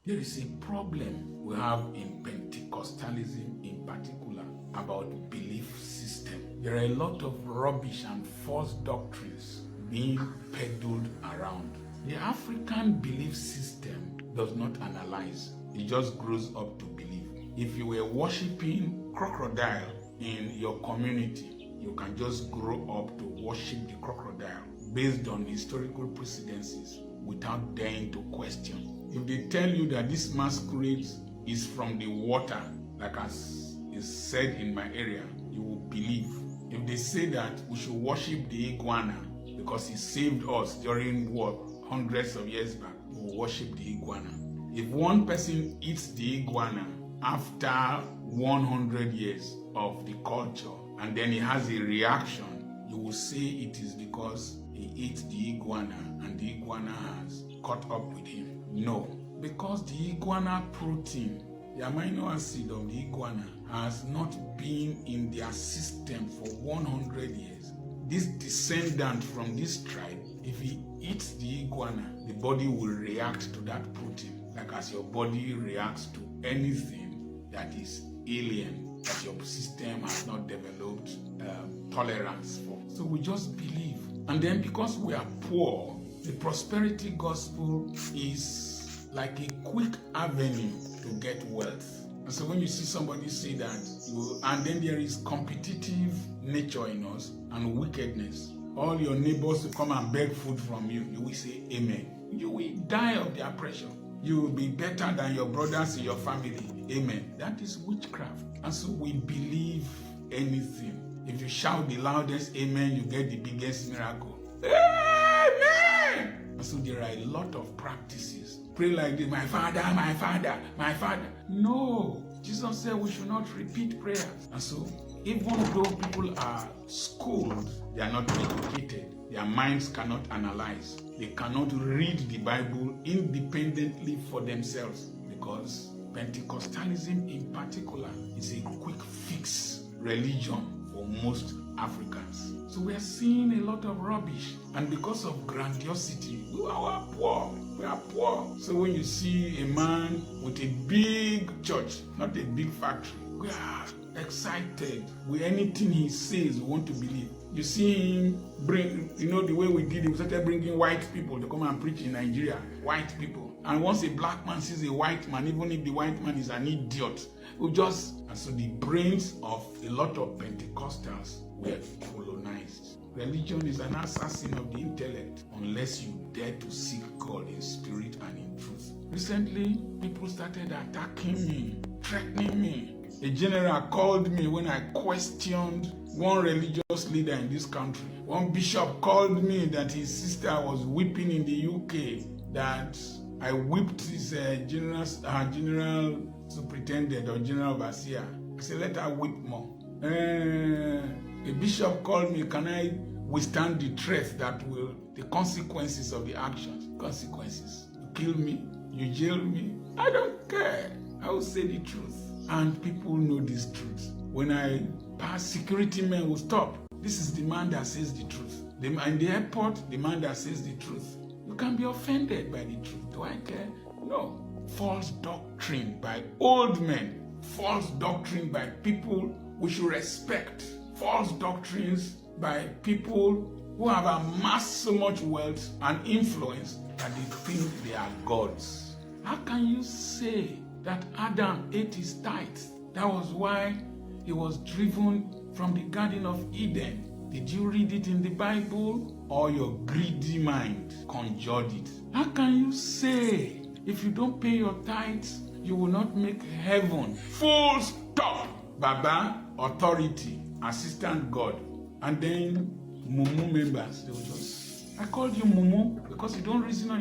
There is a problem we have in Pentecostalism in particular about belief system. There are a lot of rubbish and false doctrines being peddled around. The African belief system does not analyze. It just grows up to believe. If you were worshiping crocodile in your community, you can just grow up to worship the crocodile based on historical precedences without daring to question. If they tell you that this masquerade is from the water, like as is said in my area, you will believe. If they say that we should worship the iguana because he saved us during war hundreds of years back, we will worship the iguana. If one person eats the iguana after 100 years of the culture and then he has a reaction, you will say it is because he ate the iguana and the iguana has caught up with him. No, because the iguana protein, the amino acid of the iguana, has not been in their system for 100 years. This descendant from this tribe, if he eats the iguana, the body will react to that protein, like as your body reacts to anything that is alien, that your system has not developed tolerance for. So we just believe. And then because we are poor, the prosperity gospel is like a quick avenue to get wealth. And so when you see somebody say that, and then there is competitive nature in us and wickedness, all your neighbors will come and beg food from you, you will say amen. You will die of their pressure. You will be better than your brothers in your family. Amen. That is witchcraft. And so we believe anything. If you shout the loudest amen, you get the biggest miracle. Amen! And so there are a lot of practices. Pray like this, my father, my father, my father. No. Jesus said we should not repeat prayers. And so even though people are schooled, they are not educated. Their minds cannot analyze. They cannot read the Bible independently for themselves, because Pentecostalism in particular is a quick fix religion for most Africans. So we are seeing a lot of rubbish, and because of grandiosity, we are poor. We are poor. So when you see a man with a big church, not a big factory, we are excited with anything he says. We want to believe. You see him bring, the way we did it, we started bringing white people to come and preach in Nigeria. White people. And once a black man sees a white man, even if the white man is an idiot, and so the brains of a lot of Pentecostals were colonized. Religion is an assassin of the intellect unless you dare to seek God in spirit and in truth. Recently, people started attacking me, threatening me. A general called me when I questioned one religious leader in this country. One bishop called me that his sister was weeping in the UK, that I whipped his general superintendent or general overseer. I said, let her whip more. A bishop called me, can I withstand the threat the consequences of the actions? Consequences. You kill me, you jail me, I don't care. I will say the truth. And people know this truth. When I pass, security men will stop. This is the man that says the truth. In the airport, the man that says the truth. You can be offended by the truth. Do I care? No. False doctrine by old men. False doctrine by people we should respect. False doctrines by people who have amassed so much wealth and influence that they think they are gods. How can you say that Adam ate his tithes? That was why he was driven from the Garden of Eden. Did you read it in the Bible, or your greedy mind conjured it? How can you say if you don't pay your tithes, you will not make heaven? Full stop. Baba, authority, assistant God. And then Mumu members, they will just, I called you Mumu because you don't reason on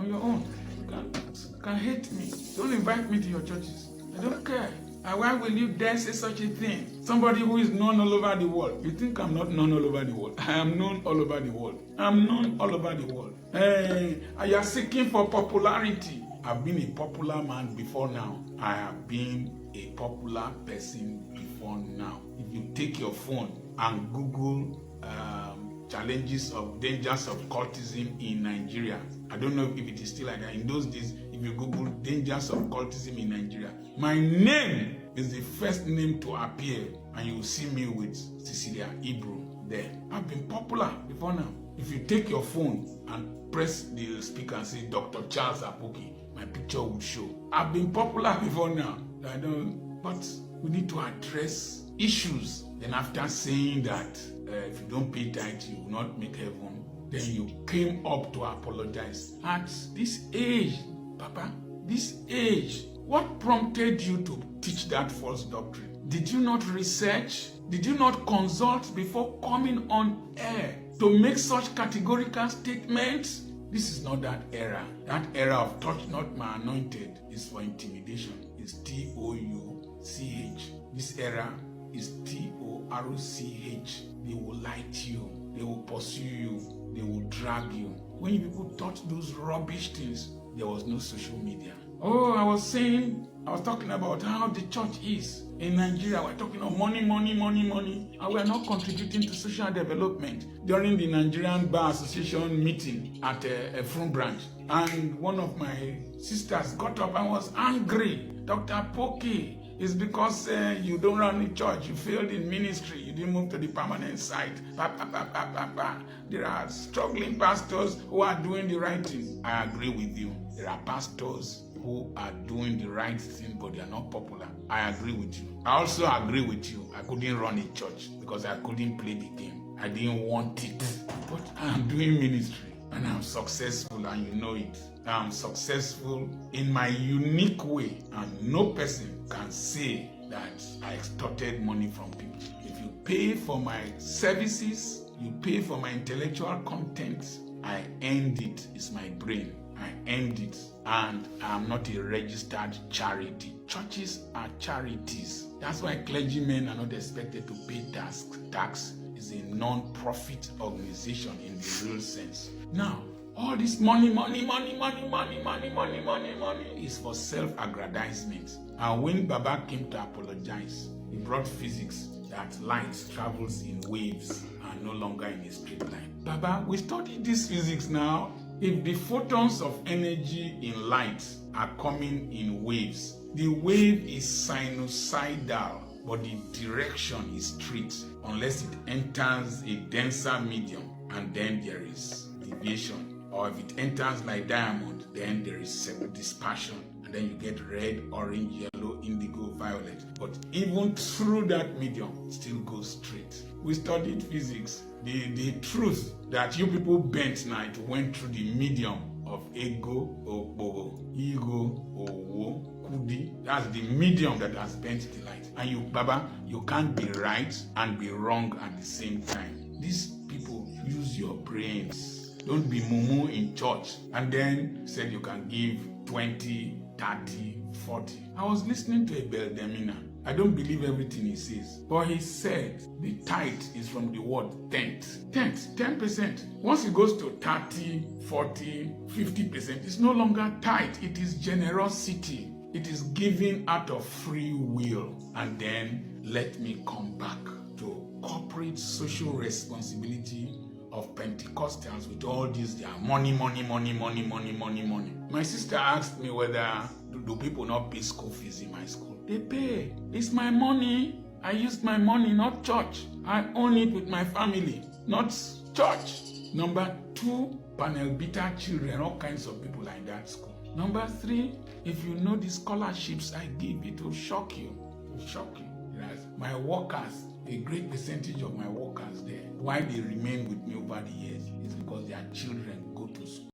your own. You can hate me. Don't invite me to your churches. I don't care. And why will you dare say such a thing? Somebody who is known all over the world. You think I'm not known all over the world? I am known all over the world. I'm known all over the world. Hey, you are seeking for popularity. I've been a popular man before now. I have been a popular person before now. If you take your phone and Google dangers of cultism in Nigeria, I don't know if it is still like that. In those days, if you Google dangers of cultism in Nigeria, my name is the first name to appear, and you will see me with Cecilia Ibru there. I've been popular before now. If you take your phone and press the speaker and say Dr. Charles Apoki, my picture will show. I've been popular before now. But we need to address issues. Then after saying that if you don't pay tithe, you will not make heaven, then you came up to apologize. At this age, Papa, this age, what prompted you to teach that false doctrine? Did you not research? Did you not consult before coming on air to make such categorical statements? This is not that era. That era of touch not my anointed is for intimidation. It's T-O-U-C-H. This era is T-O-R-O-C-H. They will lie to you. They will pursue you. They will drag you. When you people taught those rubbish things, there was no social media. Oh, I was talking about how the church is in Nigeria. We're talking about money, and we're not contributing to social development. During the Nigerian Bar Association meeting at Efrun branch, and one of my sisters got up and was angry. Dr. Poki, it's because you don't run the church, you failed in ministry, you didn't move to the permanent site. There are struggling pastors who are doing the right thing. I agree with you. There are pastors who are doing the right thing, but they are not popular. I agree with you. I also agree with you. I couldn't run a church because I couldn't play the game. I didn't want it. But I'm doing ministry and I'm successful, and you know it. I'm successful in my unique way, and no person can say that I extorted money from people. If you pay for my services, you pay for my intellectual content, I earned it. It's my brain. I earned it, and I'm not a registered charity. Churches are charities. That's why clergymen are not expected to pay tax. It's a non-profit organization in the real sense. Now, all this money is for self-aggrandizement. And when Baba came to apologize, he brought physics that light travels in waves and no longer in a straight line. Baba, we studied this physics now. If the photons of energy in light are coming in waves, the wave is sinusoidal, but the direction is straight unless it enters a denser medium, and then there is deviation. Or if it enters like diamond, then there is dispersion, and then you get red, orange, yellow, indigo, violet. But even through that medium, it still goes straight. We studied physics. The truth that you people bent now, it went through the medium of ego, ego, kudi. That's the medium that has bent the light. And you, Baba, you can't be right and be wrong at the same time. These people use your brains. Don't be mumu in church. And then said you can give 20, 30, 40. I was listening to a Beldemina. I don't believe everything he says. But he said the tithe is from the word tenth. 10%. Once it goes to 30, 40, 50%, it's no longer tithe. It is generosity. It is giving out of free will. And then let me come back to corporate social responsibility of Pentecostals with all this their money. My sister asked me whether do people not pay school fees in my school. They pay. It's my money. I used my money, not church. I own it with my family, not church. Number 2, panel beater children, all kinds of people are in that school. Number 3, if you know the scholarships I give, it will shock you. It will shock you. Yes. My workers, a great percentage of my workers there, why they remain with me over the years is because their children go to school.